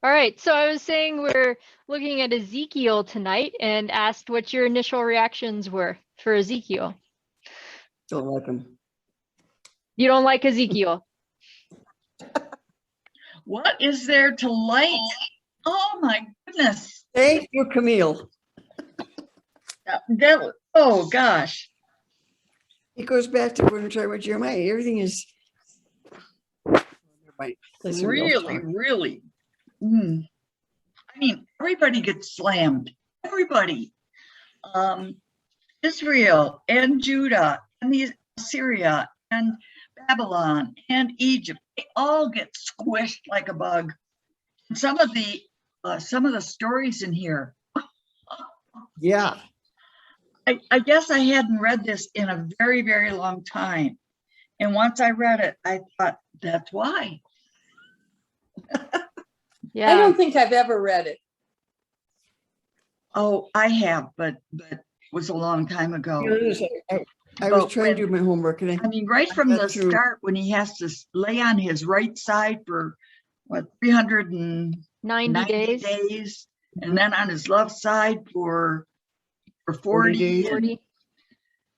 All right, so I was saying we're looking at Ezekiel tonight and asked what your initial reactions were for Ezekiel. Don't like him. You don't like Ezekiel? What is there to like? Oh my goodness. Thank you, Camille. Oh gosh. It goes back to when we're talking about Jeremiah. Everything is Really. I mean, everybody gets slammed. Everybody. Israel and Judah and Syria and Babylon and Egypt, they all get squished like a bug. And some of the stories in here. Yeah. I guess I hadn't read this in a very, very long time. And once I read it, I thought, that's why. Yeah. I don't think I've ever read it. Oh, I have, but it was a long time ago. I was trying to do my homework, and I mean, right from the start, when he has to lay on his right side for what, 390 days, and then on his left side for 40 days,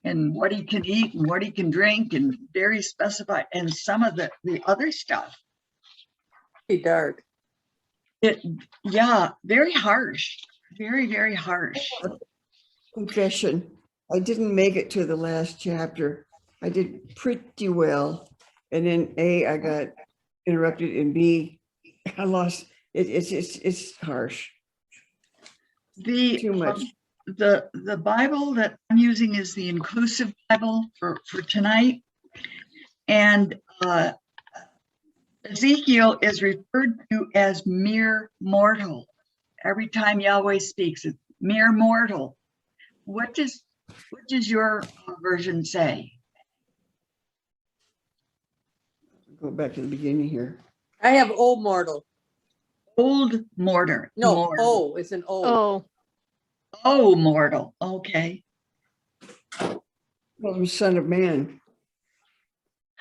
and what he can eat and what he can drink, and very specified, and some of the other stuff. Pretty dark. Yeah, very harsh, very, very harsh. Confession. I didn't make it to the last chapter. I did pretty well. And then I got interrupted, and B, I lost it. It's harsh. Too much. The Bible that I'm using is the Inclusive Bible for tonight. And Ezekiel is referred to as mere mortal. Every time Yahweh speaks, it's mere mortal. What does your version say? Go back to the beginning here. I have old mortal. Old mortar. No, mortal. it's an old. Oh, mortal. Okay. Well, son of man.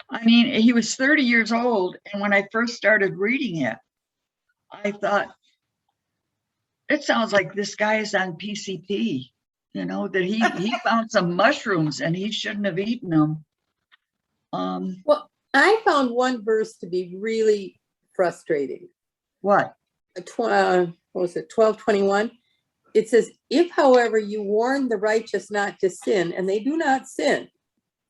I mean, he was 30 years old, and when I first started reading it, I thought, it sounds like this guy is on PCP, you know, that he found some mushrooms and he shouldn't have eaten them. Well, I found one verse to be really frustrating. What? What was it, 12:21? It says, if, however, you warn the righteous not to sin, and they do not sin,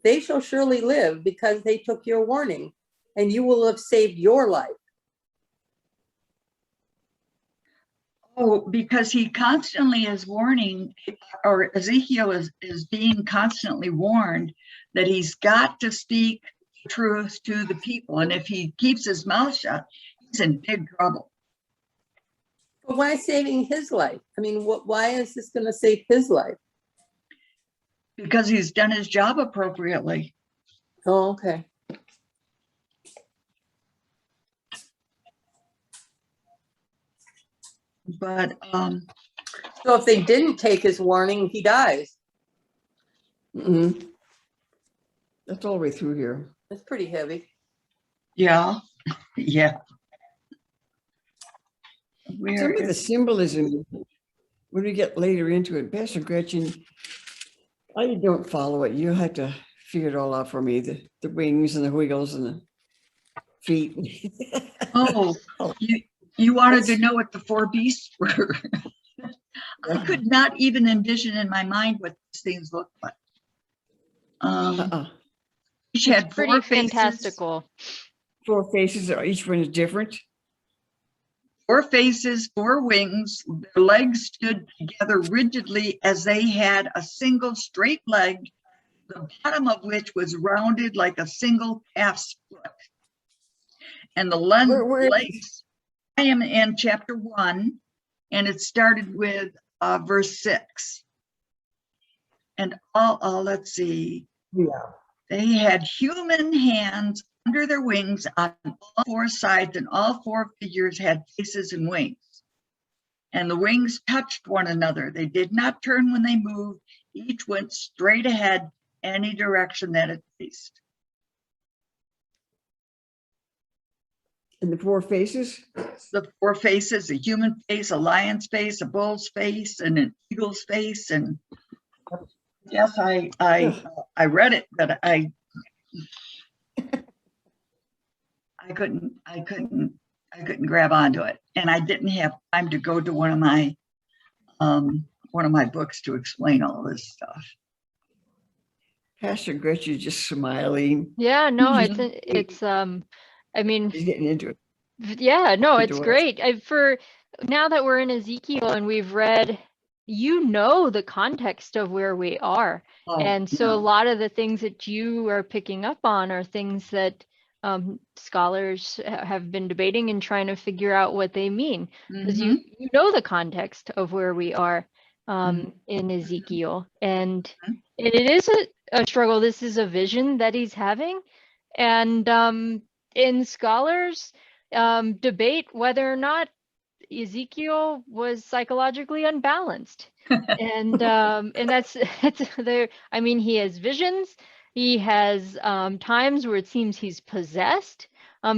they shall surely live because they took your warning, and you will have saved your life. Oh, because he constantly is warning, or Ezekiel is being constantly warned that he's got to speak truth to the people. And if he keeps his mouth shut, he's in big trouble. But why saving his life? I mean, why is this going to save his life? Because he's done his job appropriately. Oh, okay. But so if they didn't take his warning, he dies. Mm-hmm. That's all the way through here. That's pretty heavy. Yeah. Yeah. Some of the symbolism, when we get later into it, Pastor Gretchen, I don't follow it. You'll have to figure it all out for me. The wings and the wiggles and the feet. Oh, you wanted to know what the four beasts were. I could not even envision in my mind what these things looked like. Each had pretty fantastical. 4 faces, each one is different. 4 faces, 4 wings. Their legs stood together rigidly as they had a single straight leg, the bottom of which was rounded like a single calf's foot. And the legs, I am in chapter 1, and it started with verse 6. And let's see. Yeah. They had human hands under their wings on all 4 sides, and all 4 figures had faces and wings. And the wings touched one another. They did not turn when they moved. Each went straight ahead, any direction that it faced. And the four faces? The four faces, a human face, a lion's face, a bull's face, and an eagle's face. And yes, I read it, but I couldn't grab onto it, and I didn't have time to go to one of my books to explain all this stuff. Pastor Gretchen's just smiling. Yeah, no, Mhm. it's I mean, He's getting into it. yeah, no, Good it's to watch. great. For now that we're in Ezekiel and we've read, the context of where we are. Oh, And so yeah. a lot of the things that you are picking up on are things that scholars have been debating and trying to figure out what they mean. Because Mhm. you know the context of where we are Mhm. in Ezekiel. And Mhm. it is a struggle. This is a vision that he's having. And in scholars debate whether or not Ezekiel was psychologically unbalanced. And that's there. I mean, he has visions. He has times where it seems he's possessed.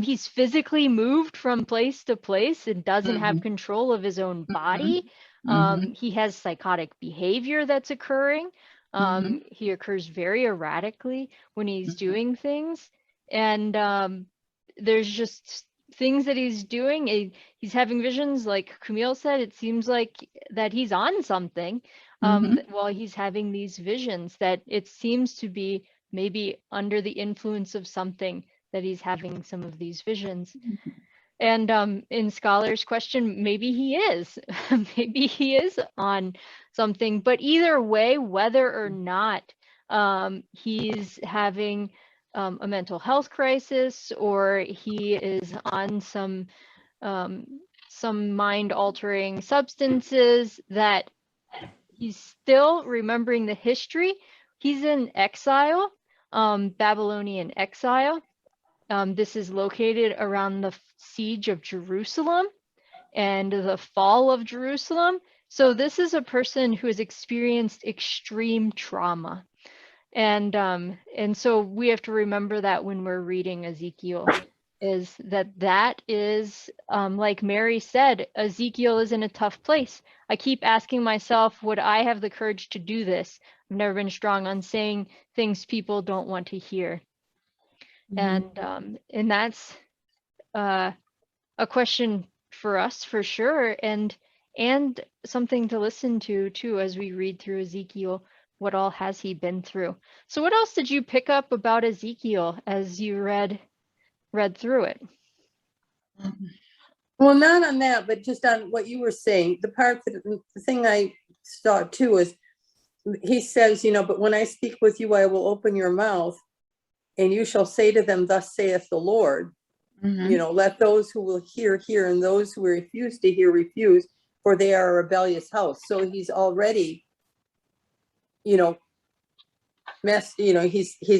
He's physically moved from place to place and doesn't have Mhm. control of his own body. Mhm. He has psychotic behavior that's occurring. Mhm. He occurs very erratically when he's Mhm. doing things. And there's just things that he's doing. He's having visions, like Camille said. It seems like that he's on something Mhm. while he's having these visions, that it seems to be maybe under the influence of something that he's having some of these visions. And in scholars question, maybe he is. Maybe he is on something. But either way, whether or not he's having a mental health crisis or he is on some mind-altering substances, that he's still remembering the history. He's in exile, Babylonian exile. This is located around the siege of Jerusalem and the fall of Jerusalem. So this is a person who has experienced extreme trauma. And so we have to remember that when we're reading Ezekiel, is that is like Mary said, Ezekiel is in a tough place. I keep asking myself, would I have the courage to do this? I've never been strong on saying things people don't want to hear. And that's a question for us for sure, and something to listen to too as we read through Ezekiel. What all has he been through? So what else did you pick up about Ezekiel as you read through it? Well, not on that, but just on what you were saying. The thing I saw too is he says, but when I speak with you, I will open your mouth and you shall say to them, thus saith the Lord. Mhm. Let those who will hear, hear, and those who refuse to hear, refuse, for they are a rebellious house. So he's already, he's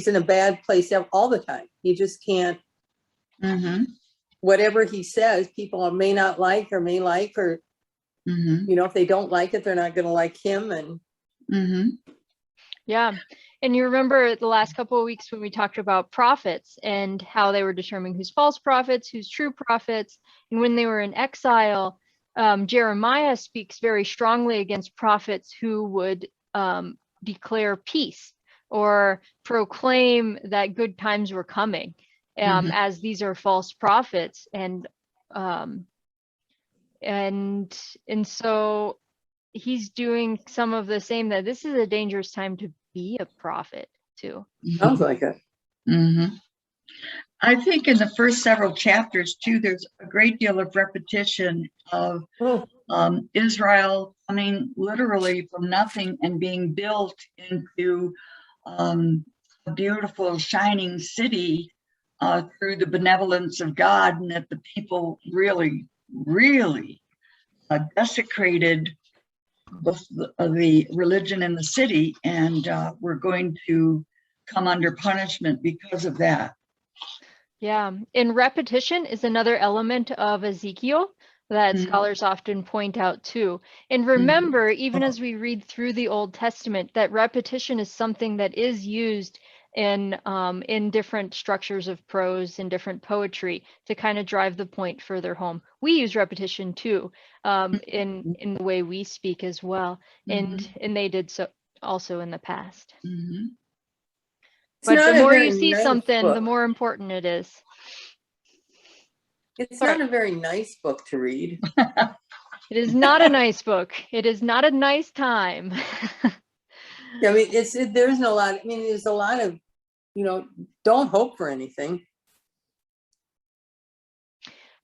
in a bad place all the time. He just can't, Mhm. whatever he says, people may not like or may like, or, Mhm. if they don't like it, they're not going to like him. And Mhm. Yeah. And you remember the last couple of weeks when we talked about prophets and how they were determining who's false prophets, who's true prophets. And when they were in exile, Jeremiah speaks very strongly against prophets who would declare peace or proclaim that good times were coming, Mhm. as these are false prophets. And so he's doing some of the same, that this is a dangerous time to be a prophet too. sounds like it. Mhm. I think in the first several chapters too, there's a great deal of repetition of Israel coming literally from nothing and being built into a beautiful, shining city through the benevolence of God, and that the people really, really desecrated the religion in the city, and we're going to come under punishment because of that. Yeah, and repetition is another element of Ezekiel that scholars often point out too. And remember, even as we read through the Old Testament, that repetition is something that is used in different structures of prose and different poetry to kind of drive the point further home. We use repetition too, in the way we speak as well, and they did so also in the past. Mhm. It's But not the a more very you see nice something, the book. more important it is. It's Sorry. not a very nice book to read. It is not a nice book. It is not a nice time. I mean, there isn't a lot. I mean, there's a lot of, don't hope for anything.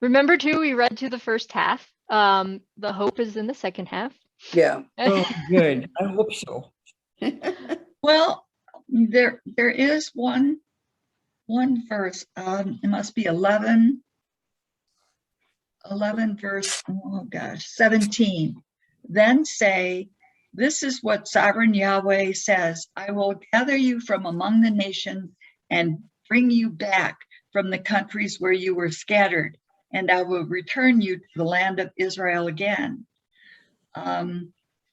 Remember too, we read to the first half. The hope is in the second half. Yeah. Oh, good. I hope so. Well, there is one verse. It must be 11 verse, oh gosh, 17. Then say, this is what sovereign Yahweh says, I will gather you from among the nations and bring you back from the countries where you were scattered, and I will return you to the land of Israel again.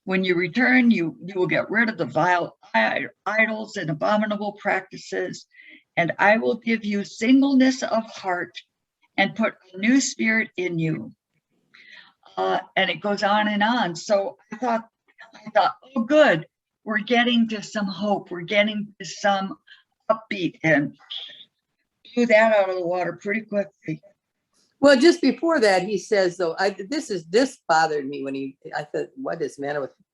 When you return, you will get rid of the vile idols and abominable practices, and I will give you singleness of heart and put a new spirit in you. And it goes on and on. So I thought, oh, good. We're getting to some hope. We're getting to some upbeat, and blew that out of the water pretty quickly. Well, just before that, he says, though, this bothered me I thought, what is the matter with you?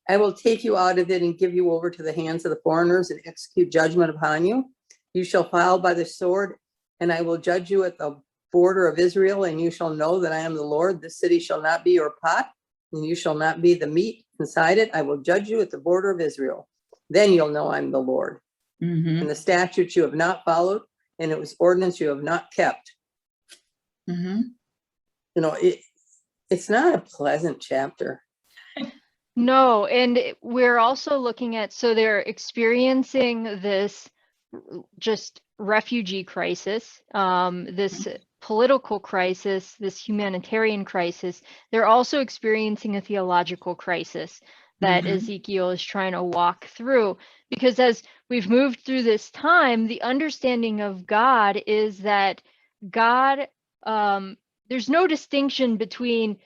I will take you out of it and give you over to the hands of the foreigners and execute judgment upon you. You shall fall by the sword, and I will judge you at the border of Israel, and you shall know that I am the Lord. This city shall not be your pot, and you shall not be the meat inside it. I will judge you at the border of Israel. Then you'll know I'm the Lord. Mm-hmm. And the statutes you have not followed, and it was ordinance you have not kept. Mm-hmm. It's not a pleasant chapter. No, and we're also looking at, so they're experiencing this just refugee crisis, this political crisis, this humanitarian crisis. They're also experiencing a theological crisis that Ezekiel is trying to walk through, because as we've moved through this time, the understanding of God is that God, there's no distinction between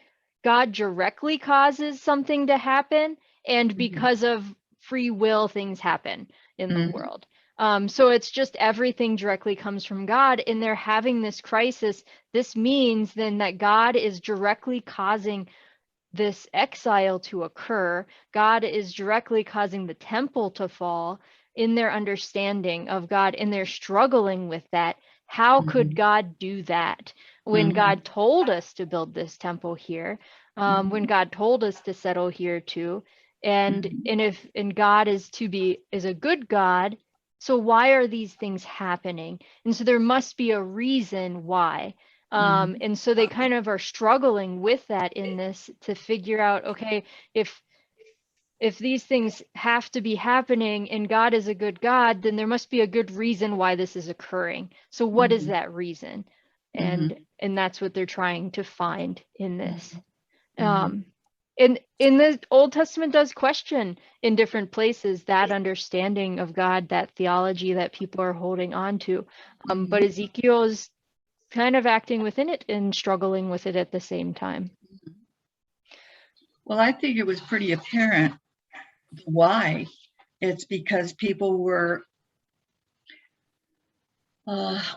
God directly causes something to happen and because of free will things happen in the world. So it's just everything directly comes from God, and they're having this crisis. This means then that God is directly causing this exile to occur. God is directly causing the temple to fall in their understanding of God, and they're struggling with that. How could God do that when God told us to build this temple here, when God told us to settle here too? And God is a good God, so why are these things happening? And so there must be a reason why. And so they kind of are struggling with that in this to figure out, okay, if these things have to be happening and God is a good God, then there must be a good reason why this is occurring. So what is that reason? And that's what they're trying to find in this. In the Old Testament does question in different places that understanding of God, that theology that people are holding on to. But Ezekiel is kind of acting within it and struggling with it at the same time. Well, I think it was pretty apparent why. It's because people were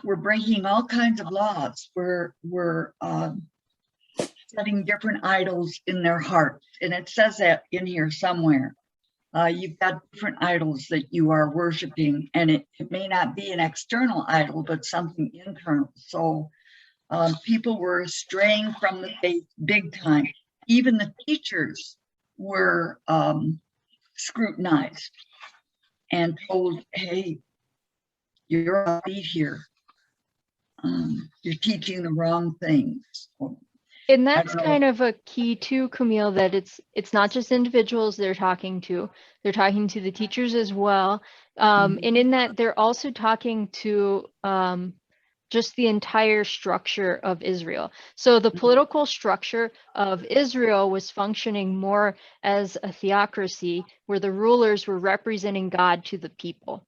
breaking all kinds of laws. Were setting different idols in their hearts, and it says that in here somewhere. You've got different idols that you are worshiping, and it may not be an external idol, but something internal. So people were straying from the faith big time. Even the teachers were scrutinized and told, hey, you're off beat here. You're teaching the wrong things. And that's kind of a key too, Camille, that it's not just individuals they're talking to the teachers as well. And in that they're also talking to just the entire structure of Israel. So the political structure of Israel was functioning more as a theocracy where the rulers were representing God to the people.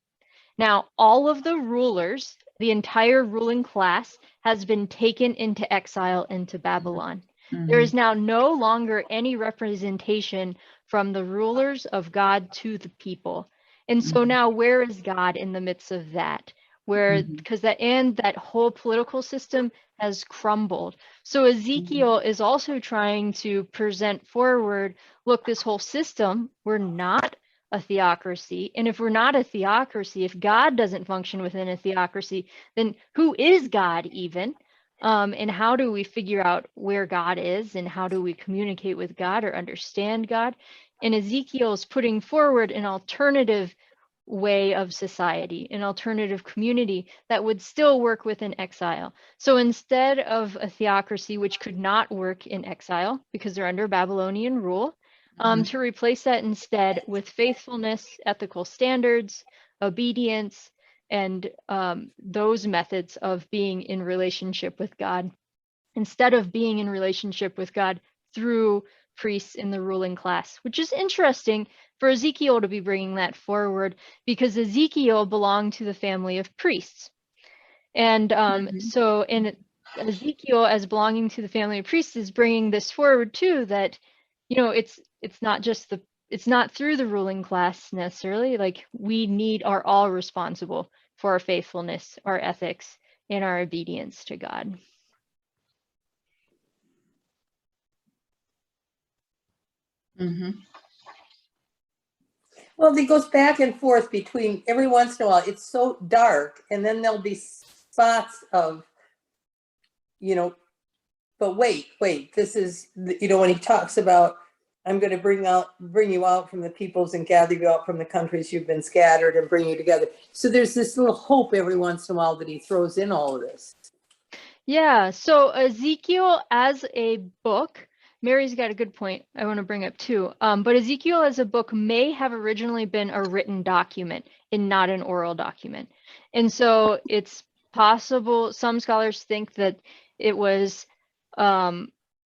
Now, all of the rulers, the entire ruling class, has been taken into exile into Babylon. There is now no longer any representation from the rulers of God to the people. And so now where is God in the midst of that? Where, because that whole political system has crumbled. So Ezekiel is also trying to present forward, look, this whole system, we're not a theocracy. And if we're not a theocracy, if God doesn't function within a theocracy, then who is God even? And how do we figure out where God is, and how do we communicate with God or understand God? And Ezekiel is putting forward an alternative way of society, an alternative community that would still work within exile. So instead of a theocracy, which could not work in exile because they're under Babylonian rule, to replace that instead with faithfulness, ethical standards, obedience, and those methods of being in relationship with God, instead of being in relationship with God through priests in the ruling class, which is interesting for Ezekiel to be bringing that forward, because Ezekiel belonged to the family of priests. And so in Ezekiel, as belonging to the family of priests, is bringing this forward too, that, you know, it's not just it's not through the ruling class necessarily. Like, we are all responsible for our faithfulness, our ethics, and our obedience to God. Well, it goes back and forth between, every once in a while, it's so dark, and then there'll be spots of, you know, but wait, this is, you know, when he talks about, I'm going to bring you out from the peoples and gather you out from the countries you've been scattered and bring you together. So there's this little hope every once in a while that he throws in all of this. Yeah, so Ezekiel as a book, Mary's got a good point I want to bring up too. But Ezekiel as a book may have originally been a written document and not an oral document. And so it's possible, some scholars think that it was,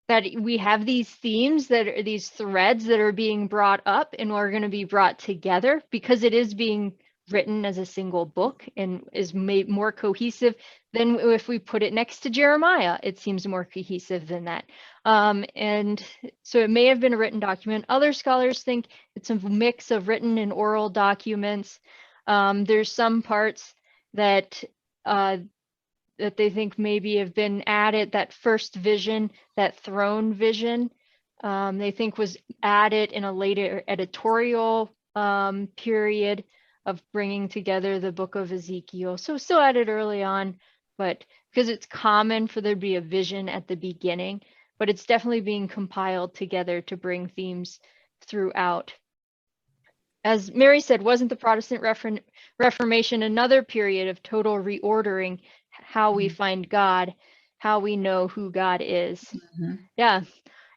that we have these themes, that are these threads that are being brought up and are going to be brought together because it is being written as a single book and is made more cohesive than if we put it next to Jeremiah. It seems more cohesive than that. And so it may have been a written document. Other scholars think it's a mix of written and oral documents. There's some parts that that they think maybe have been added, that first vision, that throne vision, they think was added in a later editorial period of bringing together the book of Ezekiel. So still added early on, but because it's common for there to be a vision at the beginning, but it's definitely being compiled together to bring themes throughout. As Mary said, wasn't the Protestant Reformation another period of total reordering how we find God, how we know who God is? Yeah.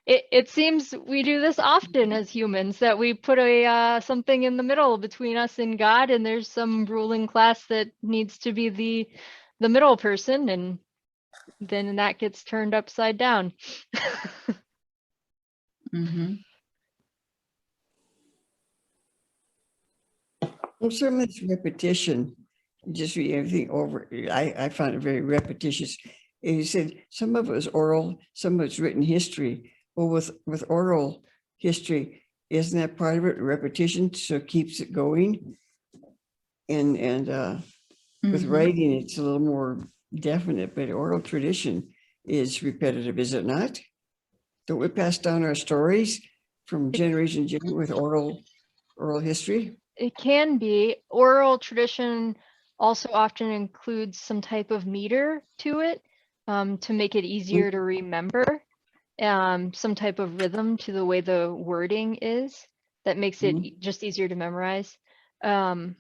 It seems we do this often as humans, that we put a something in the middle between us and God, and there's some ruling class that needs to be the middle person, and then that gets turned upside down. Well, some of this repetition, just read everything over. I found it very repetitious. And he said some of it was oral, some of it's written history. Well, with oral history, isn't that part of it? Repetition, so it keeps it going. And with writing, it's a little more definite, but oral tradition is repetitive, is it not? Don't we pass down our stories from generation to generation with oral history? It can be. Oral tradition also often includes some type of meter to it, to make it easier to remember, some type of rhythm to the way the wording is that makes it just easier to memorize. But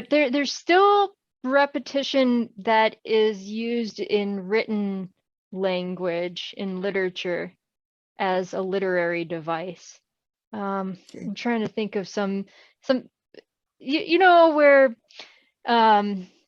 there's still repetition that is used in written language, in literature, as a literary device. I'm trying to think of some you know, where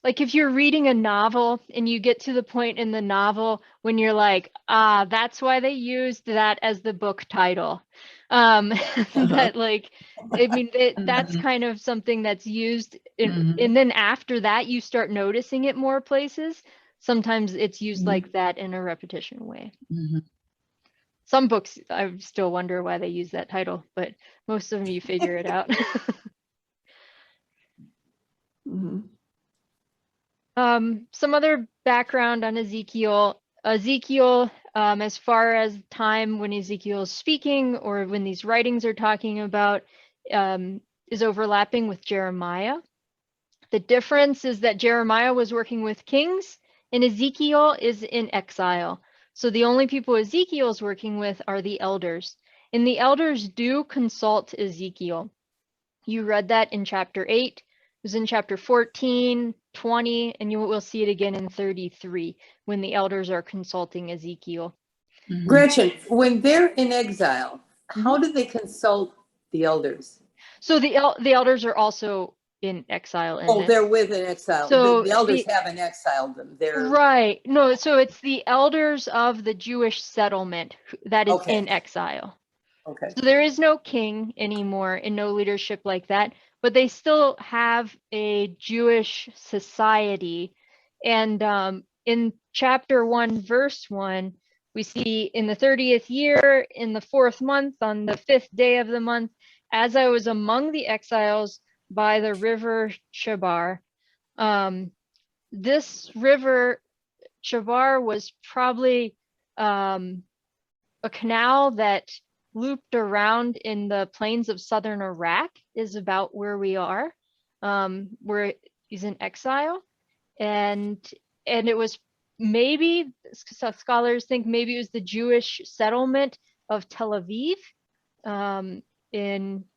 like if you're reading a novel and you get to the point in the novel when you're like, ah, that's why they used that as the book title. That like, I mean, that's Mhm. kind of something that's used Mhm. and then after that, you start noticing it more places. Sometimes it's used Mhm. like that in a repetition way. Mhm. Some books, I still wonder why they use that title, but most of them you figure it out. Mhm. Some other background on Ezekiel. Ezekiel, as far as time when Ezekiel is speaking or when these writings are talking about, is overlapping with Jeremiah. The difference is that Jeremiah was working with kings and Ezekiel is in exile. So the only people Ezekiel is working with are the elders. And the elders do consult Ezekiel. You read that in chapter 8. It was in chapter 14, 20, and you will see it again in 33 when the elders are consulting Ezekiel. Mhm. Gretchen, when they're in exile, how Mhm. do they consult the elders? So the elders are also in exile in Oh, this. they're with an exile. So The elders haven't exiled them. They're right. No, so it's the elders of the Jewish settlement that is okay. in exile. Okay. So there is no king anymore and no leadership like that, but they still have a Jewish society. And in chapter 1, verse 1, we see in the 30th year, in the 4th month, on the 5th day of the month, as I was among the exiles by the river Chebar. This river Chebar was probably a canal that looped around in the plains of southern Iraq is about where we are, where he's in exile. And it was maybe, scholars think maybe it was the Jewish settlement of Tel Aviv.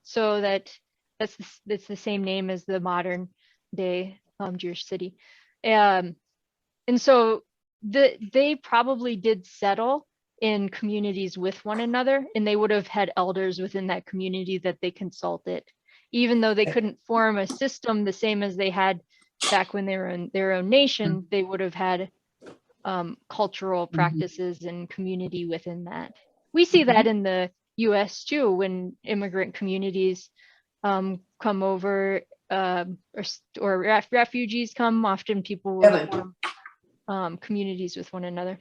So that's the same name as the modern day Jewish city. Um, and so they probably did settle in communities with one another, and they would have had elders within that community that they consulted, even though they couldn't form a system the same as they had back when they were in their own nation. They would have had cultural practices and community within that. We see that in the US too, when immigrant communities come over, or refugees come, often people will Kevin. form communities with one another.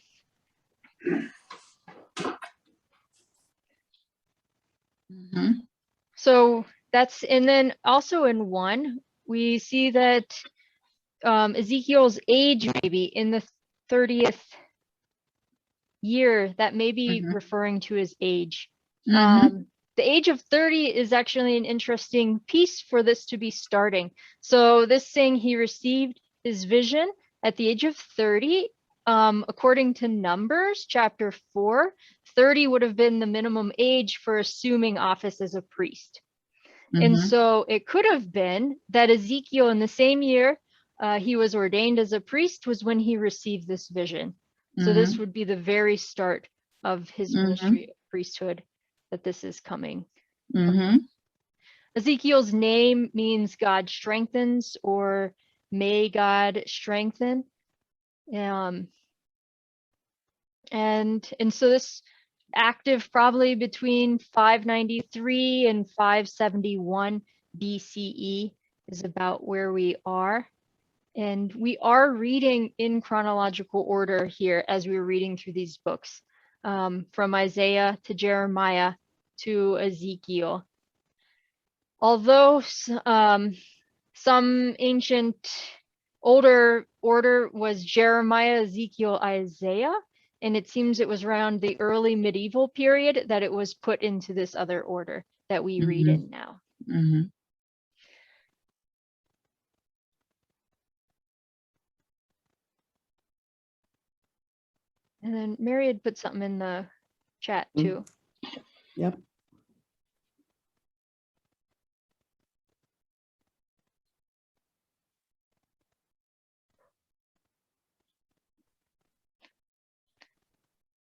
Mhm. So that's, and then also in 1, we see that Ezekiel's age maybe in the 30th year, that may be Mhm. referring to his age. Mhm. The age of 30 is actually an interesting piece for this to be starting. So this saying he received his vision at the age of 30, according to Numbers chapter 4, 30 would have been the minimum age for assuming office as a priest. And Mhm. so it could have been that Ezekiel in the same year he was ordained as a priest was when he received this vision. So this Mhm. would be the very start of his ministry of priesthood that this is coming. Mhm. Ezekiel's name means God strengthens or may God strengthen. And so this active probably between 593 and 571 BCE is about where we are. And we are reading in chronological order here as we're reading through these books, from Isaiah to Jeremiah to Ezekiel. Although some ancient older order was Jeremiah, Ezekiel, Isaiah, and it seems it was around the early medieval period that it was put into this other order that we read in now. Mhm. And then Mary had put something in the chat too. Yep.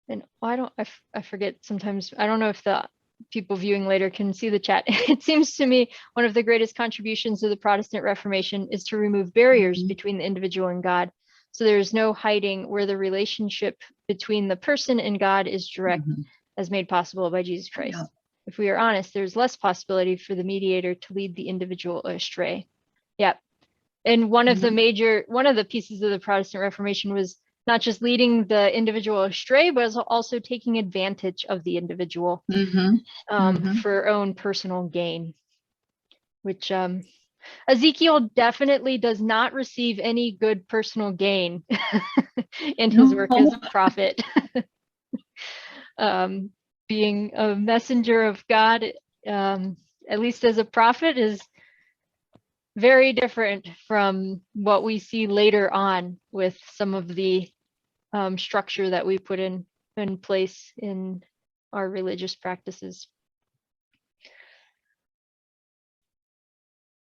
And I forget sometimes, I don't know if the people viewing later can see the chat. It seems to me one of the greatest contributions of the Protestant Reformation is to remove barriers between the individual and God. So there's no hiding where the relationship between the person and God is direct, as made possible by Jesus Christ. Yeah. If we are honest, there's less possibility for the mediator to lead the individual astray. Yeah. And one of the pieces of the Protestant Reformation was not just leading the individual astray, but also taking advantage of the individual for own personal gain, which Ezekiel definitely does not receive any good personal gain in his work as a prophet. Being a messenger of God, at least as a prophet, is very different from what we see later on with some of the structure that we put in place in our religious practices.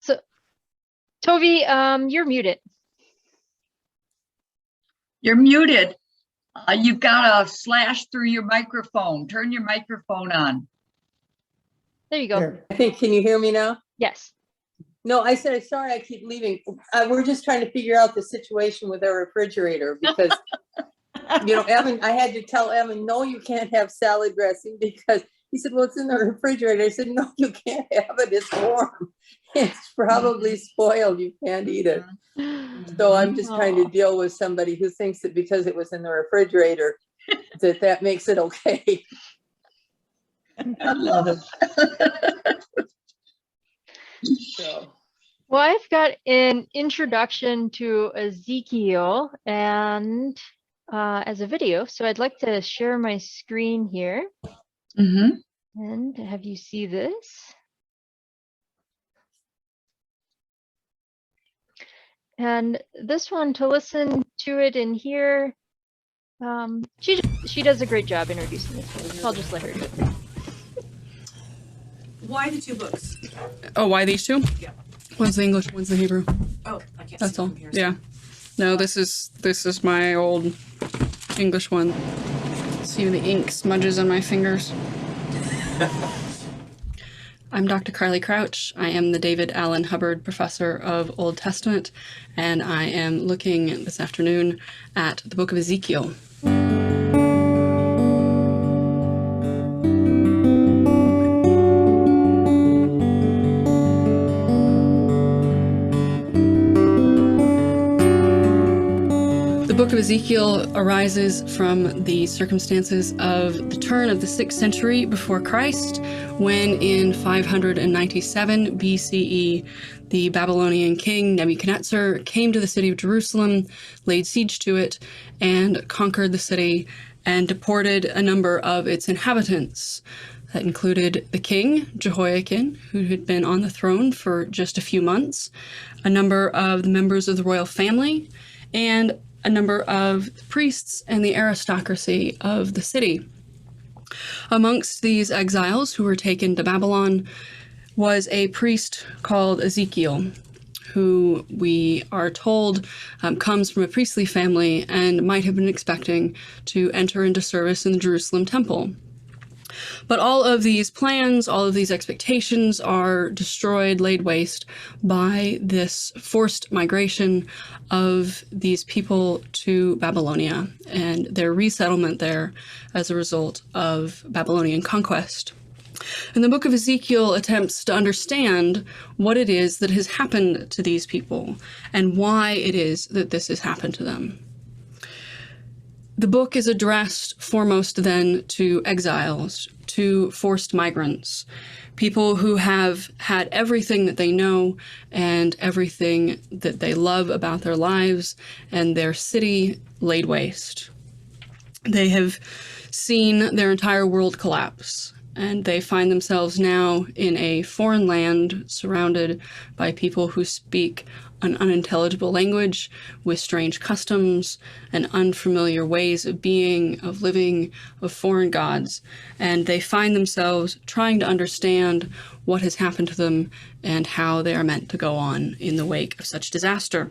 So, Toby, you're muted. You're muted. You've got a slash through your microphone. Turn your microphone on. There you go. There. I think, can you hear me now? Yes. No, I said, sorry, I keep leaving. We're just trying to figure out the situation with our refrigerator because, you know, Evan, I had to tell Evan, no, you can't have salad dressing because he said, well, it's in the refrigerator. I said, no, you can't have it. It's warm. It's probably spoiled. You can't eat it. So I'm just trying to deal with somebody who thinks that because it was in the refrigerator, that makes it okay. I love it. So. Well, I've got an introduction to Ezekiel and as a video. So I'd like to share my screen here and have you see this. And this one, to listen to it and hear, she does a great job introducing this. I'll just let her do it. Why the two books? Oh, why these two? Yeah. One's the English, one's the Hebrew. Oh, I can't That's see all. from here. Yeah. No, this is my old English one. See the ink smudges on my fingers. I'm Dr. Carly Crouch. I am the David Allen Hubbard Professor of Old Testament, and I am looking this afternoon at the book of Ezekiel. The book of Ezekiel arises from the circumstances of the turn of the 6th century before Christ, when in 597 BCE, the Babylonian king Nebuchadnezzar came to the city of Jerusalem, laid siege to it, and conquered the city and deported a number of its inhabitants. That included the king, Jehoiakim, who had been on the throne for just a few months, a number of the members of the royal family, and a number of priests and the aristocracy of the city. Amongst these exiles who were taken to Babylon was a priest called Ezekiel, who we are told comes from a priestly family and might have been expecting to enter into service in the Jerusalem temple. But all of these plans, all of these expectations are destroyed, laid waste by this forced migration of these people to Babylonia and their resettlement there as a result of Babylonian conquest. And the book of Ezekiel attempts to understand what it is that has happened to these people and why it is that this has happened to them. The book is addressed foremost then to exiles, to forced migrants, people who have had everything that they know and everything that they love about their lives and their city laid waste. They have seen their entire world collapse, and they find themselves now in a foreign land surrounded by people who speak an unintelligible language with strange customs and unfamiliar ways of being, of living, of foreign gods. And they find themselves trying to understand what has happened to them and how they are meant to go on in the wake of such disaster.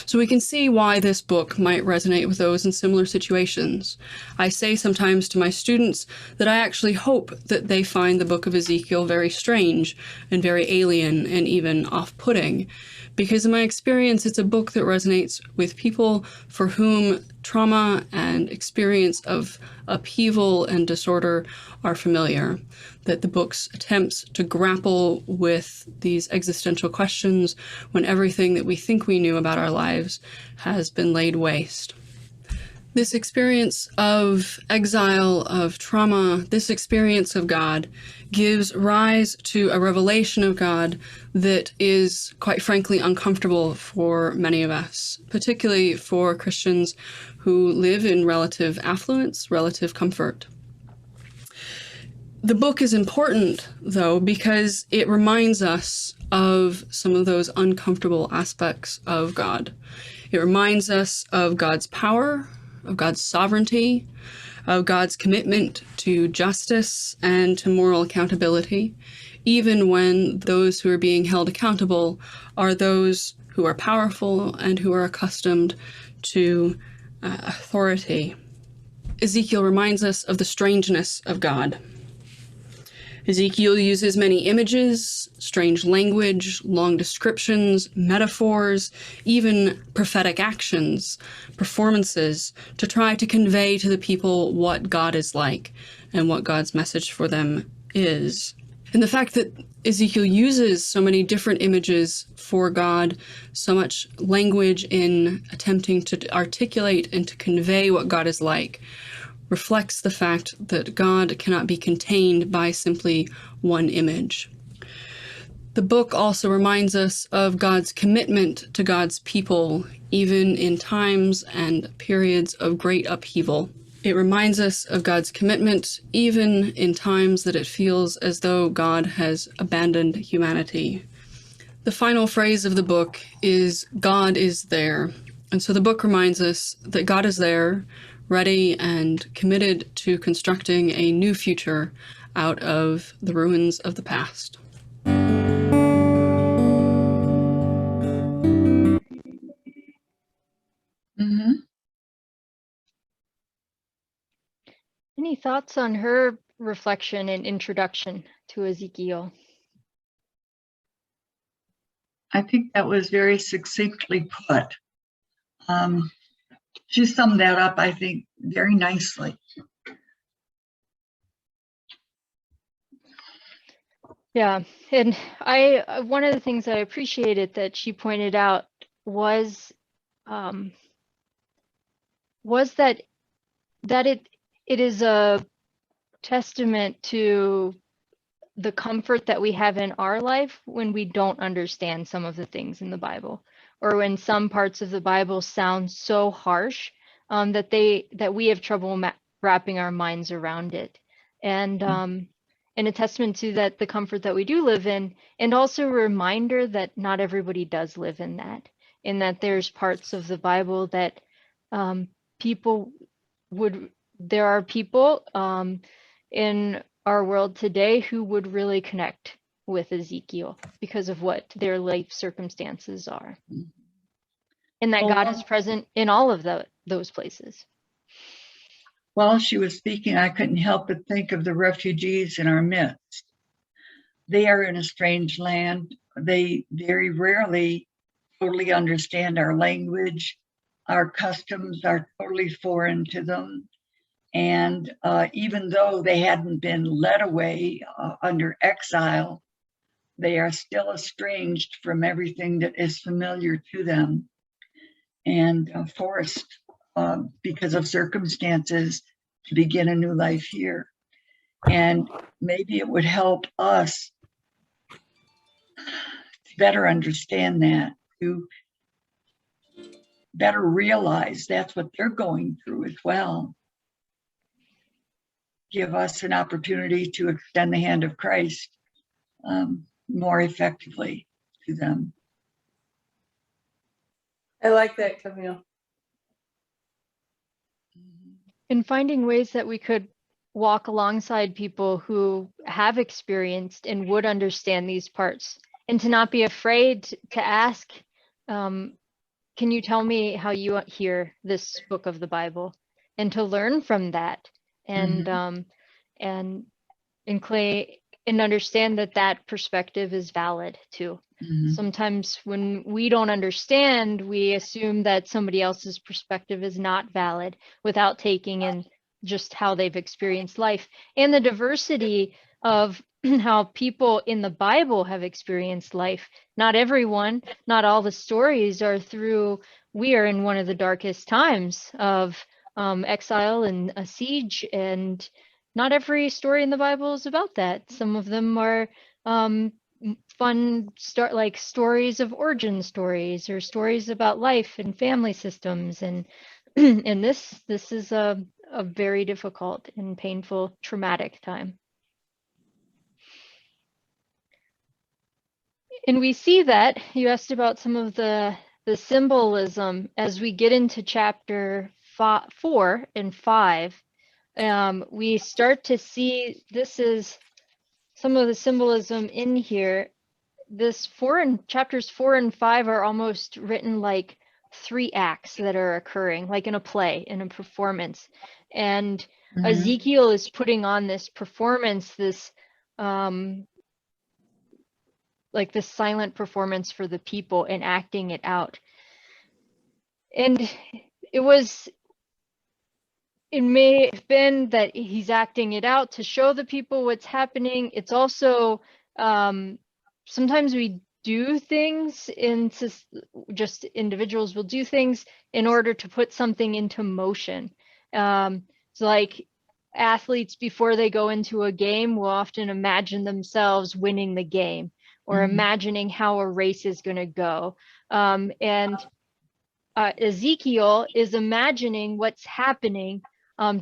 So we can see why this book might resonate with those in similar situations. I say sometimes to my students that I actually hope that they find the book of Ezekiel very strange and very alien and even off-putting, because in my experience, it's a book that resonates with people for whom trauma and experience of upheaval and disorder are familiar, that the book's attempts to grapple with these existential questions when everything that we think we knew about our lives has been laid waste. This experience of exile, of trauma, this experience of God gives rise to a revelation of God that is, quite frankly, uncomfortable for many of us, particularly for Christians who live in relative affluence, relative comfort. The book is important, though, because it reminds us of some of those uncomfortable aspects of God. It reminds us of God's power, of God's sovereignty, of God's commitment to justice and to moral accountability, even when those who are being held accountable are those who are powerful and who are accustomed to authority. Ezekiel reminds us of the strangeness of God. Ezekiel uses many images, strange language, long descriptions, metaphors, even prophetic actions, performances, to try to convey to the people what God is like and what God's message for them is. And the fact that Ezekiel uses so many different images for God, so much language in attempting to articulate and to convey what God is like, reflects the fact that God cannot be contained by simply one image. The book also reminds us of God's commitment to God's people, even in times and periods of great upheaval. It reminds us of God's commitment, even in times that it feels as though God has abandoned humanity. The final phrase of the book is, God is there. And so the book reminds us that God is there, ready and committed to constructing a new future out of the ruins of the past. Mhm. Any thoughts on her reflection and introduction to Ezekiel? I think that was very succinctly put. She summed that up, I think, very nicely. Yeah, and one of the things I appreciated that she pointed out was that it is a testament to the comfort that we have in our life when we don't understand some of the things in the Bible, or when some parts of the Bible sound so harsh that we have trouble wrapping our minds around it, and a testament to that, the comfort that we do live in, and also a reminder that not everybody does live in that, and that there's parts of the Bible that there are people in our world today who would really connect with Ezekiel because of what their life circumstances are. And that God is present in all of those places. While she was speaking, I couldn't help but think of the refugees in our midst. They are in a strange land. They very rarely totally understand our language. Our customs are totally foreign to them. And even though they hadn't been led away under exile, they are still estranged from everything that is familiar to them, and forced because of circumstances to begin a new life here. And maybe it would help us to better understand that, to better realize that's what they're going through as well. Give us an opportunity to extend the hand of Christ more effectively to them. I like that, Camille. And finding ways that we could walk alongside people who have experienced and would understand these parts, and to not be afraid to ask can you tell me how you hear this book of the Bible, and to learn from that, and and and understand that that perspective is valid too. Sometimes when we don't understand, we assume that somebody else's perspective is not valid without taking in just how they've experienced life and the diversity of how people in the Bible have experienced life. Not everyone, not all the stories are through. We are in one of the darkest times of exile and a siege, and not every story in the Bible is about that. Some of them are fun like stories of origin stories, or stories about life and family systems, and and this is a very difficult and painful, traumatic time. And we see that you asked about some of the symbolism as we get into chapter 4 and 5. We start to see this is some of the symbolism in here. Chapters 4 and 5 are almost written like 3 acts that are occurring, like in a play, in a performance. And Ezekiel is putting on this performance, this like this silent performance for the people and acting it out. And it may have been that he's acting it out to show the people what's happening. It's also sometimes we do things just individuals will do things in order to put something into motion. So like athletes, before they go into a game, will often imagine themselves winning the game, or imagining how a race is going to go. And Ezekiel is imagining what's happening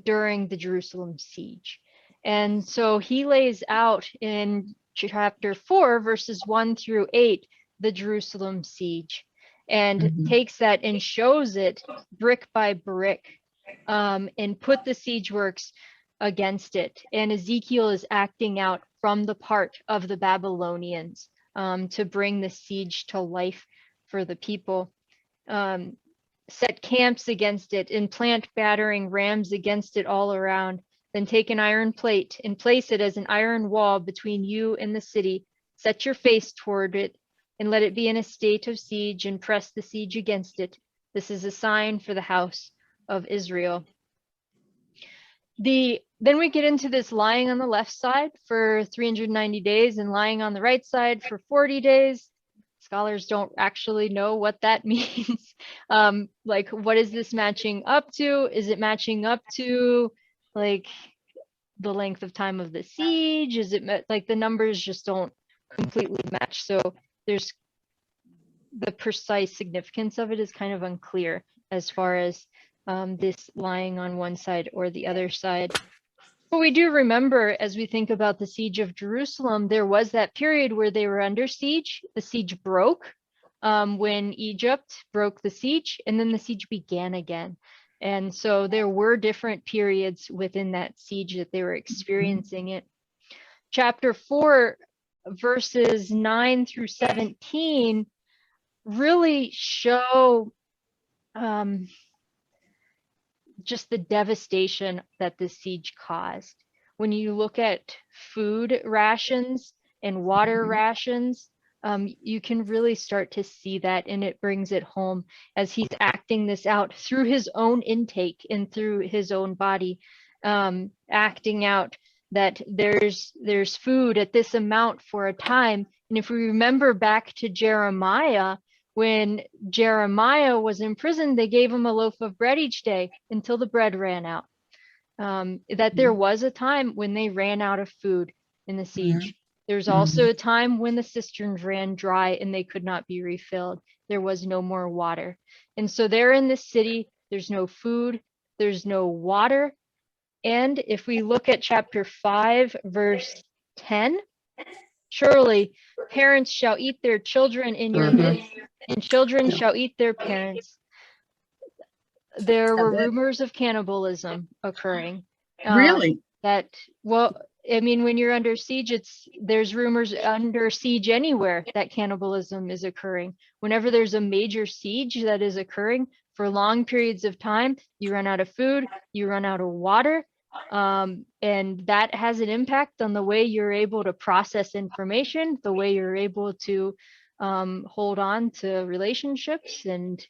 during the Jerusalem siege. And so he lays out in chapter 4, verses 1 through 8, the Jerusalem siege, and takes that and shows it brick by brick, and put the siege works against it. And Ezekiel is acting out from the part of the Babylonians to bring the siege to life for the people. Set camps against it and plant battering rams against it all around. Then take an iron plate and place it as an iron wall between you and the city. Set your face toward it and let it be in a state of siege, and press the siege against it. This is a sign for the house of Israel. Then we get into this lying on the left side for 390 days and lying on the right side for 40 days. Scholars don't actually know what that means. Like, what is this matching up to? Is it matching up to like the length of time of the siege? Is it like the numbers just don't completely match? So there's the precise significance of it is kind of unclear as far as this lying on one side or the other side. But we do remember, as we think about the siege of Jerusalem, there was that period where they were under siege. The siege broke when Egypt broke the siege, and then the siege began again. And so there were different periods within that siege that they were experiencing it. Chapter 4, verses 9 through 17 really show just the devastation that the siege caused. When you look at food rations and water rations, you can really start to see that, and it brings it home as he's acting this out through his own intake and through his own body, acting out that there's food at this amount for a time. And if we remember back to Jeremiah, when Jeremiah was in prison, they gave him a loaf of bread each day until the bread ran out. That there was a time when they ran out of food in the siege. There's also a time when the cisterns ran dry and they could not be refilled. There was no more water. And so they're in this city, there's no food, there's no water. And if we look at chapter 5, verse 10, surely parents shall eat their children in your midst, and children shall eat their parents. There were rumors of cannibalism occurring. Really? Well, I mean, when you're under siege, there's rumors under siege anywhere that cannibalism is occurring. Whenever there's a major siege that is occurring for long periods of time, you run out of food, you run out of water, and that has an impact on the way you're able to process information, the way you're able to hold on to relationships, and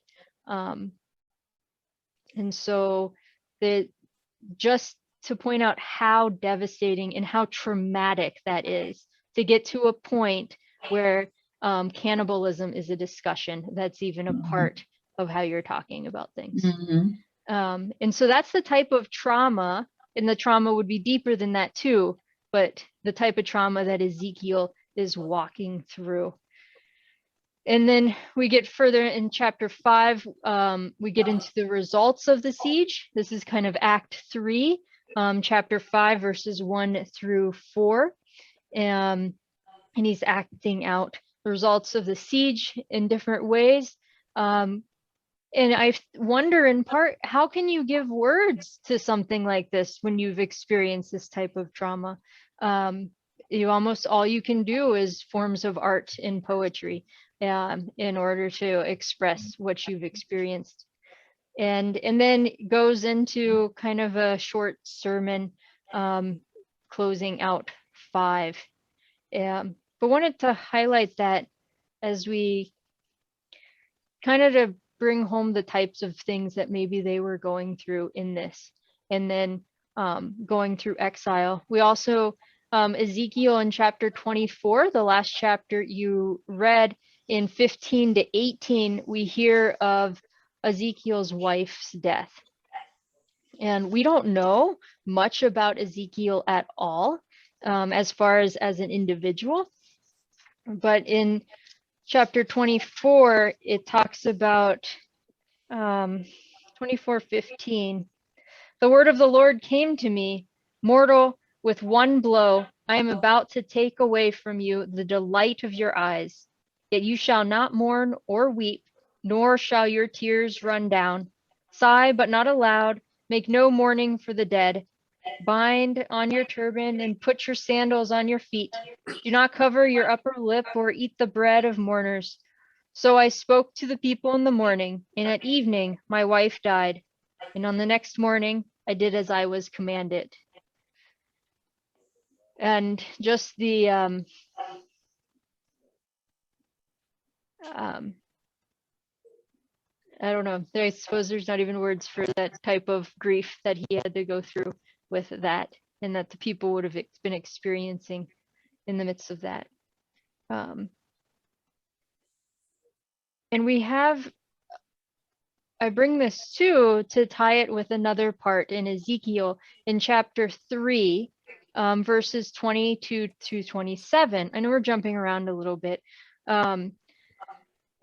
so that just to point out how devastating and how traumatic that is to get to a point where cannibalism is a discussion that's even a part of how you're talking about things. And so that's the type of trauma, and the trauma would be deeper than that too, but the type of trauma that Ezekiel is walking through. And then we get further in chapter 5, we get into the results of the siege. This is kind of Act 3, chapter 5, verses 1 through 4. And he's acting out the results of the siege in different ways. And I wonder in part, how can you give words to something like this when you've experienced this type of trauma? You almost all you can do is forms of art and poetry in order to express what you've experienced. And then goes into kind of a short sermon closing out 5. But wanted to highlight that as we kind of to bring home the types of things that maybe they were going through in this, and then going through exile. We also, Ezekiel in chapter 24, the last chapter you read, in 15 to 18, we hear of Ezekiel's wife's death. And we don't know much about Ezekiel at all, as far as an individual. But in chapter 24, it talks about 24:15. The word of the Lord came to me, mortal, with one blow, I am about to take away from you the delight of your eyes. Yet you shall not mourn or weep, nor shall your tears run down. Sigh, but not aloud. Make no mourning for the dead. Bind on your turban and put your sandals on your feet. Do not cover your upper lip or eat the bread of mourners. So I spoke to the people in the morning, and at evening my wife died. And on the next morning I did as I was commanded. And just the I don't know, I suppose there's not even words for that type of grief that he had to go through with that, and that the people would have been experiencing in the midst of that. And we have, I bring this too to tie it with another part in Ezekiel in chapter 3, verses 22 to 27. I know we're jumping around a little bit.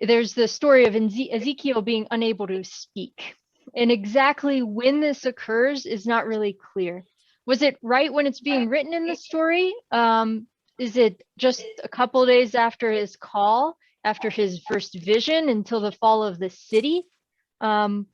There's the story of Ezekiel being unable to speak. And exactly when this occurs is not really clear. Was it right when it's being written in the story? Is it just a couple days after his call, after his first vision, until the fall of the city?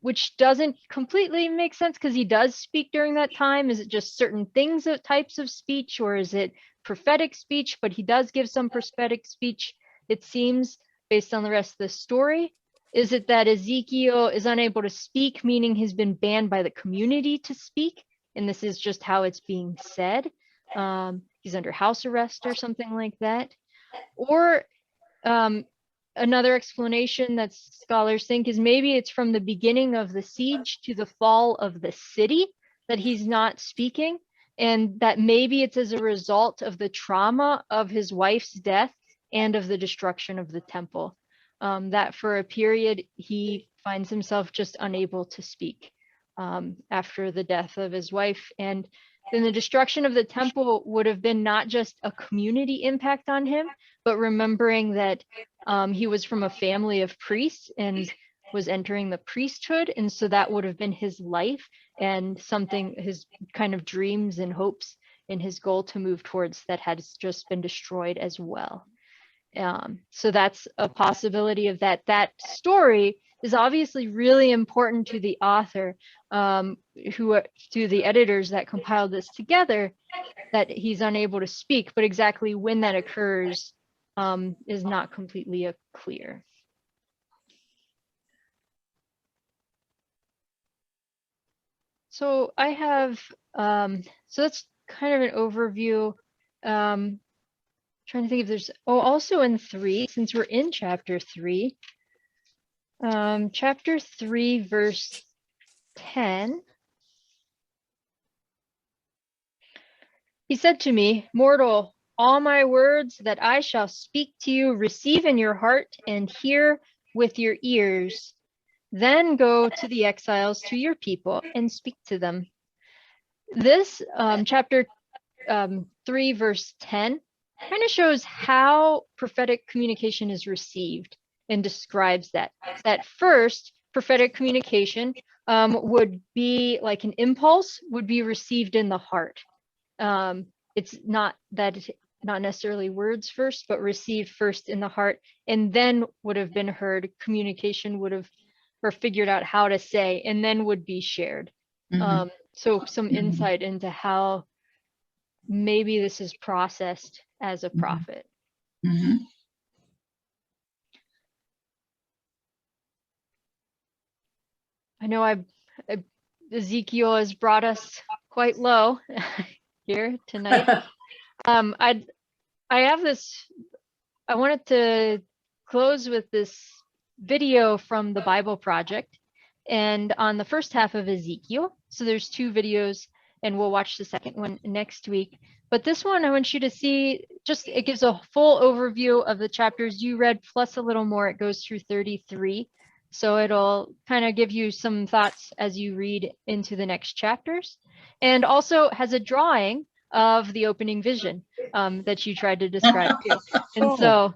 Which doesn't completely make sense because he does speak during that time. Is it just certain things, types of speech, or is it prophetic speech? But he does give some prophetic speech, it seems, based on the rest of the story. Is it that Ezekiel is unable to speak, meaning he's been banned by the community to speak, and this is just how it's being said? He's under house arrest or something like that. Or another explanation that scholars think is maybe it's from the beginning of the siege to the fall of the city that he's not speaking, and that maybe it's as a result of the trauma of his wife's death and of the destruction of the temple, that for a period he finds himself just unable to speak after the death of his wife. And then the destruction of the temple would have been not just a community impact on him, but remembering that he was from a family of priests and was entering the priesthood. And so that would have been his life and something, his kind of dreams and hopes and his goal to move towards, that had just been destroyed as well. So that's a possibility of that story is obviously really important to the author, to the editors that compiled this together, that he's unable to speak, but exactly when that occurs is not completely clear. So I have, so that's kind of an overview. Trying to think if there's, also in 3, since we're in chapter 3, chapter 3, verse 10. He said to me, "Mortal, all my words that I shall speak to you, receive in your heart and hear with your ears. Then go to the exiles, to your people, and speak to them." This chapter 3, verse 10 kind of shows how prophetic communication is received and describes that. That first, prophetic communication would be like an impulse, would be received in the heart. It's not necessarily words first, but received first in the heart, and then would have been heard. Communication would have, or figured out how to say, and then would be shared. So some insight into how maybe this is processed as a prophet. I know Ezekiel has brought us quite low here tonight. I have this, I wanted to close with this video from the Bible Project, and on the first half of Ezekiel. So there's 2 videos, and we'll watch the second one next week. But this one, I want you to see, just it gives a full overview of the chapters you read, plus a little more. It goes through 33. So it'll kind of give you some thoughts as you read into the next chapters. And also has a drawing of the opening vision that you tried to describe too. And so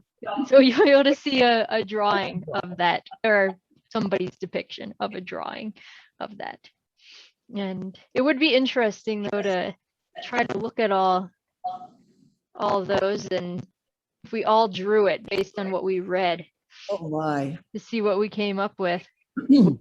you'll be able to see a drawing of that, or somebody's depiction of a drawing of that. And it would be interesting though to try to look at all of those, and if we all drew it based on what we read, Oh my. to see what we came up with. The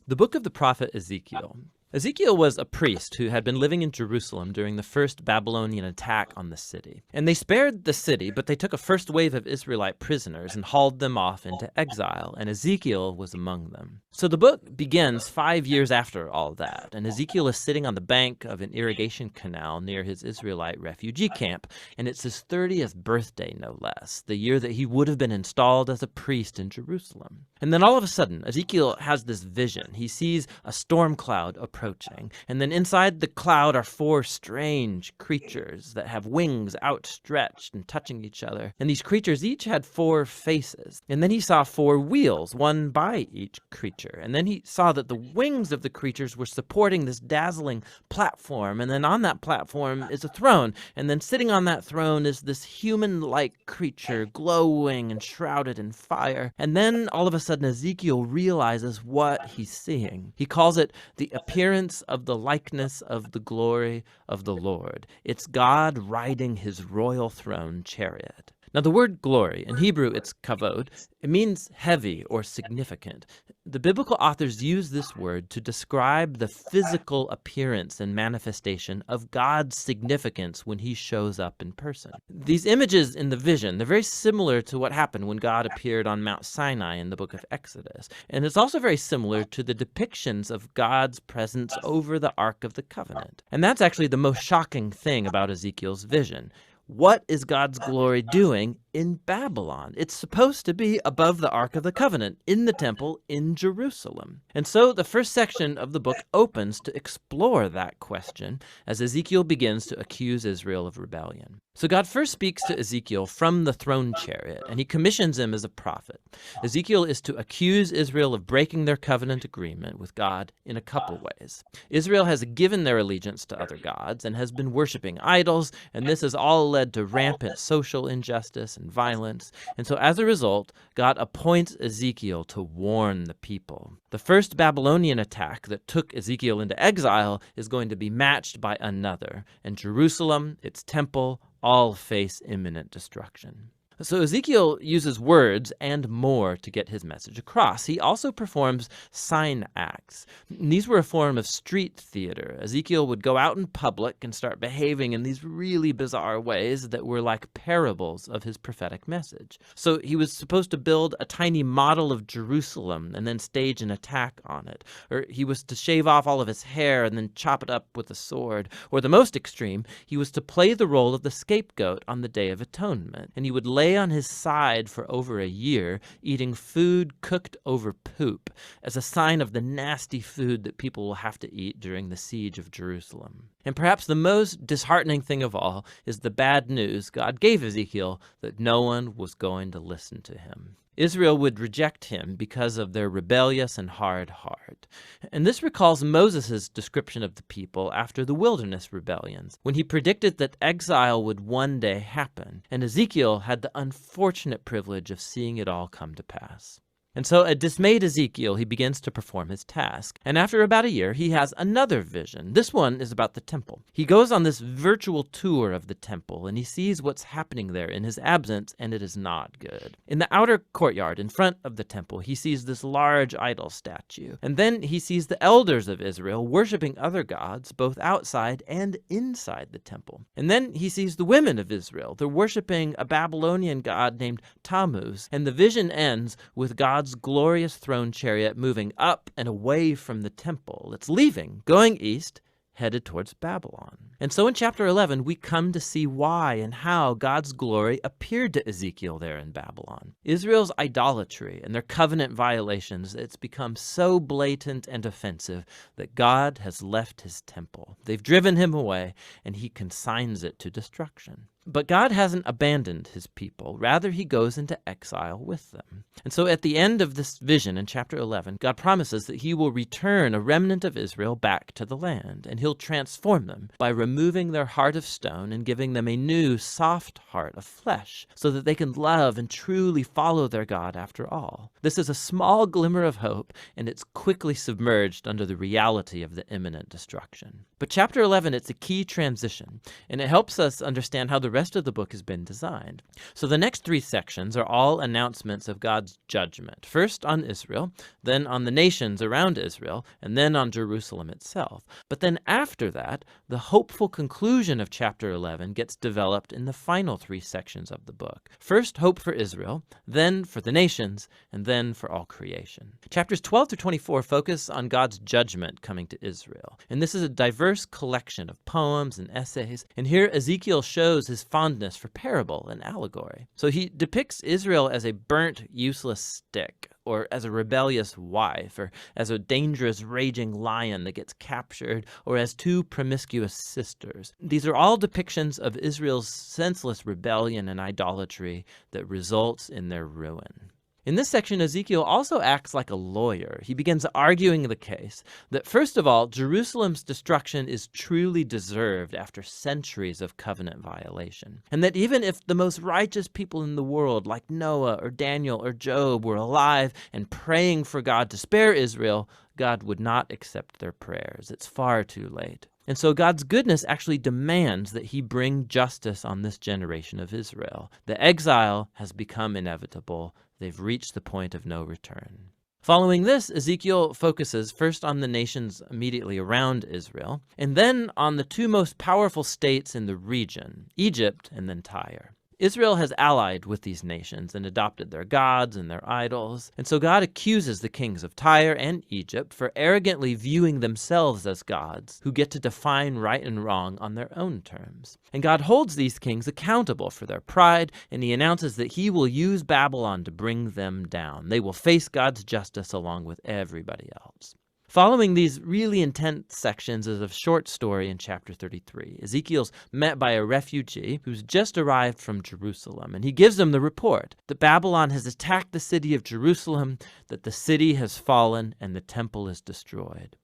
book of the prophet Ezekiel. Ezekiel was a priest who had been living in Jerusalem during the first Babylonian attack on the city. And they spared the city, but they took a first wave of Israelite prisoners and hauled them off into exile, and Ezekiel was among them. So the book begins 5 years after all that, and Ezekiel is sitting on the bank of an irrigation canal near his Israelite refugee camp, and it's his 30th birthday, no less, the year that he would have been installed as a priest in Jerusalem. And then all of a sudden, Ezekiel has this vision. He sees a storm cloud approaching, and then inside the cloud are 4 strange creatures that have wings outstretched and touching each other. And these creatures each had 4 faces. And then he saw 4 wheels, one by each creature. And then he saw that the wings of the creatures were supporting this dazzling platform. And then on that platform is a throne. And then sitting on that throne is this human-like creature, glowing and shrouded in fire. And then all of a sudden Ezekiel realizes what he's seeing. He calls it the appearance of the likeness of the glory of the Lord. It's God riding his royal throne chariot. Now the word glory, in Hebrew it's kavod, it means heavy or significant. The biblical authors use this word to describe the physical appearance and manifestation of God's significance when he shows up in person. These images in the vision, they're very similar to what happened when God appeared on Mount Sinai in the book of Exodus. And it's also very similar to the depictions of God's presence over the Ark of the Covenant. And that's actually the most shocking thing about Ezekiel's vision. What is God's glory doing in Babylon? It's supposed to be above the Ark of the Covenant, in the temple in Jerusalem. And so the first section of the book opens to explore that question as Ezekiel begins to accuse Israel of rebellion. So God first speaks to Ezekiel from the throne chariot, and he commissions him as a prophet. Ezekiel is to accuse Israel of breaking their covenant agreement with God in a couple ways. Israel has given their allegiance to other gods and has been worshiping idols, and this has all led to rampant social injustice and violence. And so as a result, God appoints Ezekiel to warn the people. The first Babylonian attack that took Ezekiel into exile is going to be matched by another, and Jerusalem, its temple, all face imminent destruction. So Ezekiel uses words and more to get his message across. He also performs sign acts. These were a form of street theater. Ezekiel would go out in public and start behaving in these really bizarre ways that were like parables of his prophetic message. So he was supposed to build a tiny model of Jerusalem and then stage an attack on it. Or he was to shave off all of his hair and then chop it up with a sword. Or the most extreme, he was to play the role of the scapegoat on the Day of Atonement. And he would lay on his side for over a year, eating food cooked over poop, as a sign of the nasty food that people will have to eat during the siege of Jerusalem. And perhaps the most disheartening thing of all is the bad news God gave Ezekiel that no one was going to listen to him. Israel would reject him because of their rebellious and hard heart. And this recalls Moses' description of the people after the wilderness rebellions, when he predicted that exile would one day happen, and Ezekiel had the unfortunate privilege of seeing it all come to pass. And so a dismayed Ezekiel, he begins to perform his task. And after about a year, he has another vision. This one is about the temple. He goes on this virtual tour of the temple, and he sees what's happening there in his absence, and it is not good. In the outer courtyard in front of the temple, he sees this large idol statue. And then he sees the elders of Israel worshiping other gods, both outside and inside the temple. And then he sees the women of Israel. They're worshiping a Babylonian god named Tammuz. And the vision ends with God's glorious throne chariot moving up and away from the temple. It's leaving, going east, headed towards Babylon. And so in chapter 11, we come to see why and how God's glory appeared to Ezekiel there in Babylon. Israel's idolatry and their covenant violations, it's become so blatant and offensive that God has left his temple. They've driven him away, and he consigns it to destruction. But God hasn't abandoned his people. Rather, he goes into exile with them. And so at the end of this vision in chapter 11, God promises that he will return a remnant of Israel back to the land, and he'll transform them by removing their heart of stone and giving them a new, soft heart of flesh, so that they can love and truly follow their God after all. This is a small glimmer of hope, and it's quickly submerged under the reality of the imminent destruction. But chapter 11, it's a key transition, and it helps us understand how the rest of the book has been designed. So the next 3 sections are all announcements of God's judgment, first on Israel, then on the nations around Israel, and then on Jerusalem itself. But then after that, the hopeful conclusion of chapter 11 gets developed in the final 3 sections of the book. First, hope for Israel, then for the nations, and then for all creation. Chapters 12 through 24 focus on God's judgment coming to Israel. And this is a diverse collection of poems and essays. And here Ezekiel shows his fondness for parable and allegory. So he depicts Israel as a burnt, useless stick, or as a rebellious wife, or as a dangerous, raging lion that gets captured, or as 2 promiscuous sisters. These are all depictions of Israel's senseless rebellion and idolatry that results in their ruin. In this section, Ezekiel also acts like a lawyer. He begins arguing the case that, first of all, Jerusalem's destruction is truly deserved after centuries of covenant violation, and that even if the most righteous people in the world, like Noah or Daniel or Job, were alive and praying for God to spare Israel, God would not accept their prayers. It's far too late. And so God's goodness actually demands that he bring justice on this generation of Israel. The exile has become inevitable. They've reached the point of no return. Following this, Ezekiel focuses first on the nations immediately around Israel, and then on the 2 most powerful states in the region, Egypt and then Tyre. Israel has allied with these nations and adopted their gods and their idols, and so God accuses the kings of Tyre and Egypt for arrogantly viewing themselves as gods who get to define right and wrong on their own terms. And God holds these kings accountable for their pride, and he announces that he will use Babylon to bring them down. They will face God's justice along with everybody else. Following these really intense sections is a short story in chapter 33. Ezekiel's met by a refugee who's just arrived from Jerusalem, and he gives him the report that Babylon has attacked the city of Jerusalem, that the city has fallen, and the temple is destroyed.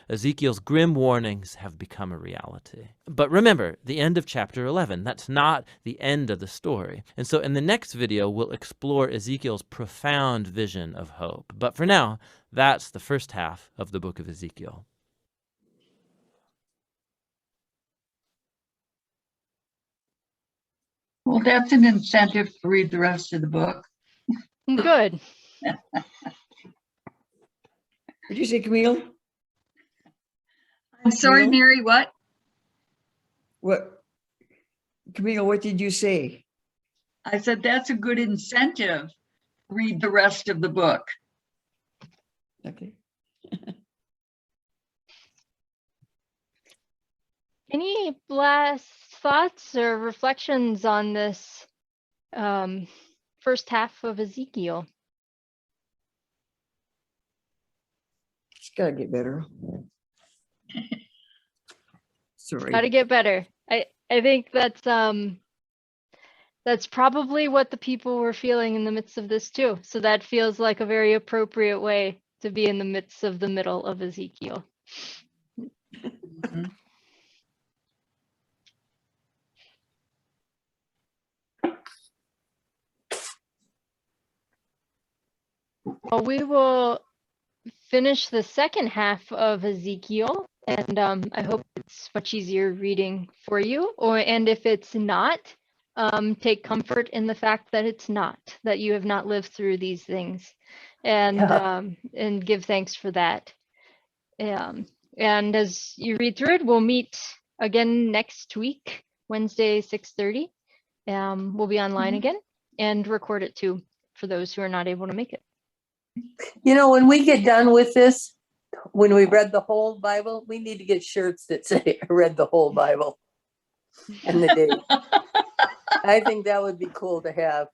Ezekiel's grim warnings have become a reality. But remember, the end of chapter 11, that's not the end of the story. And so in the next video, we'll explore Ezekiel's profound vision of hope. But for now, that's the first half of the book of Ezekiel. Well, that's an incentive to read the rest of the book. Good. What'd you say, Camille? I'm sorry, Camille? Mary, what? What? Camille, what did you say? I said that's a good incentive. Read the rest of the book. Okay. Any last thoughts or reflections on this first half of Ezekiel? It's gotta get better. Sorry. How to get better. I think that's probably what the people were feeling in the midst of this too. So that feels like a very appropriate way to be in the midst of the middle of Ezekiel. Mhm. Well, we will finish the second half of Ezekiel, and I hope it's much easier reading for you. And if it's not, take comfort in the fact that it's not, that you have not lived through these things, and give thanks for that. And as you read through it, we'll meet again next week, Wednesday, 6:30. We'll be online again and record it too for those who are not able to make it. You know, when we get done with this, when we read the whole Bible, we need to get shirts that say, I read the whole Bible and the date. I think that would be cool to have.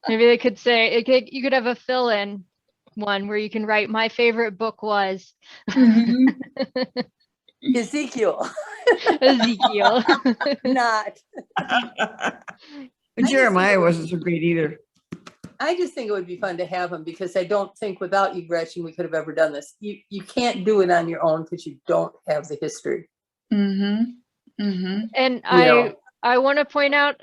Maybe they could say you could have a fill-in one where you can write my favorite book was Mhm. Ezekiel, Ezekiel. not. Jeremiah wasn't so great either. I just think it would be fun to have them because I don't think without you, Gretchen, we could have ever done this. You can't do it on your own because you don't have the history. Mhm. Mhm. And Yeah. I want to point out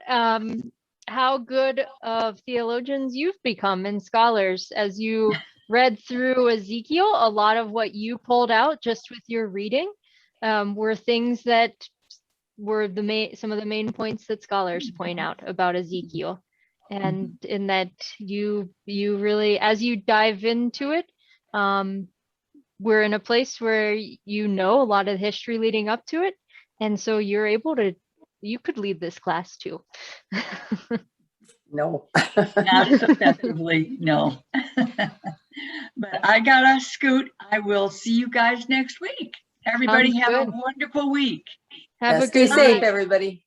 how good of theologians you've become and scholars as you read through Ezekiel. A lot of what you pulled out just with your reading were things that were some of the main points that scholars point out about Ezekiel. And in that you really, as you dive into it, we're in a place where you know a lot of history leading up to it. And so you could lead this class too. No. Not effectively, no. But I gotta scoot. I will see you guys next week. Everybody Sounds have a good. wonderful week. Have a Stay good safe, week. everybody.